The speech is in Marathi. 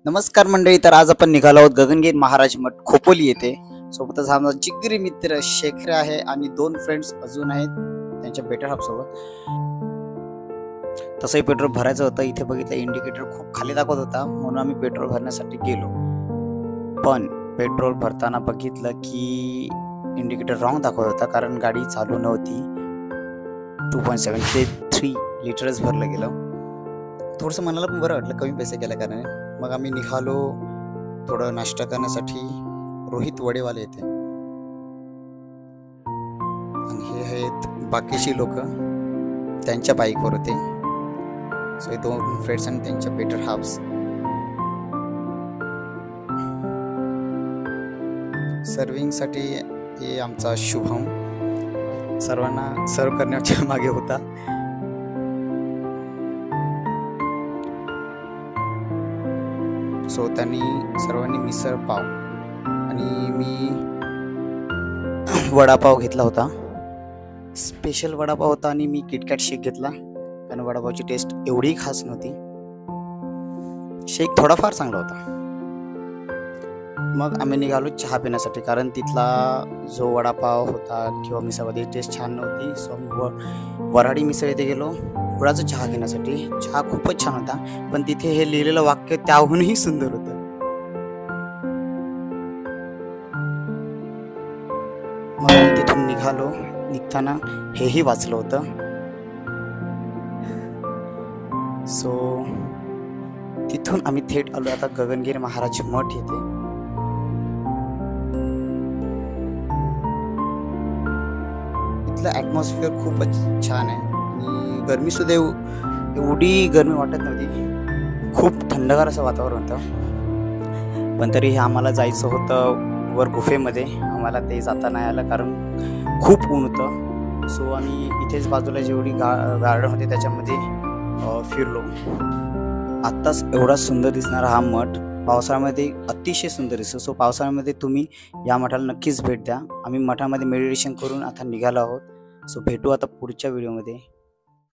नमस्कार मंडळी, तर आज आपण निघालो आहोत गगनगिरी महाराज मठ खोपोली येथे. सोबतच हा माझा जिगरी मित्र शेखर आहे आणि दोन फ्रेंड्स अजून आहेत त्यांच्या बेटर हाफ सोबत. तसंही पेट्रोल भरायचं होतं. इथे बघितलं इंडिकेटर खूप खाली दाखवत होता, म्हणून आम्ही पेट्रोल भरण्यासाठी गेलो. पण पेट्रोल भरताना बघितलं की इंडिकेटर रॉंग दाखवत होता, कारण गाडी चालू नव्हती. 2.73 लिटरच भरलं गेलं. थोडंसं मनाला पण बरं वाटलं कमी पैसे केल्या कारणाने. मग आम्ही निघालो थोडं नाश्ता करण्यासाठी रोहित वडेवाले येते. आणि हे आहेत बाकीची लोक, त्यांच्या बाईकवर होते. सो हे दोन फ्रेंड्स आणि त्यांच्या बेटर हाफ्स. सर्विंगसाठी हे आमचा शुभम सर्वांना सर्व करण्याच्या मागे होता. सो त्यांनी सर्वांनी मिसळ पाव आणि मी वडापाव घेतला होता. स्पेशल वडापाव होता आणि मी किटकॅट शेक घेतला, कारण वडापावची टेस्ट एवढी खास नव्हती. शेक थोडाफार चांगला होता. मग आम्ही निघालो चहा पिण्यासाठी, कारण तिथला जो वडापाव होता किंवा मिसळमध्ये टेस्ट छान नव्हती. सो आम्ही वऱ्हाडी मिसळ येथे गेलो गुळाचा चहा घेण्यासाठी. चहा खूपच छान होता, पण तिथे हे लिहिलेलं वाक्य त्याहूनही सुंदर होतं. मग आम्ही तिथून निघालो. निघताना हेही वाचलं होतं. सो तिथून आम्ही थेट आलो आता गगनगिरी महाराज मठ येथे. इथलं ॲटमॉस्फिअर खूपच छान आहे आणि गरमी सुद्धा एवढी गरमी वाटत नव्हती. खूप थंडगार असं वातावरण होतं. पण तरीही आम्हाला जायचं होतं वर गुफेमध्ये. आम्हाला ते जाता नाही आलं, कारण खूप ऊन होतं. सो आम्ही इथेच बाजूला जेवढी गार्डन होते त्याच्यामध्ये फिरलो. आत्ताच एवढा सुंदर दिसणारा हा मठ पावसाळ्यामध्ये अतिशय सुंदर दिसतो. सो पावसाळ्यामध्ये तुम्ही या मठाला नक्कीच भेट द्या. आम्ही मठामध्ये मेडिटेशन करून आता निघालो आहोत. सो भेटू आता पुढच्या व्हिडिओमध्ये.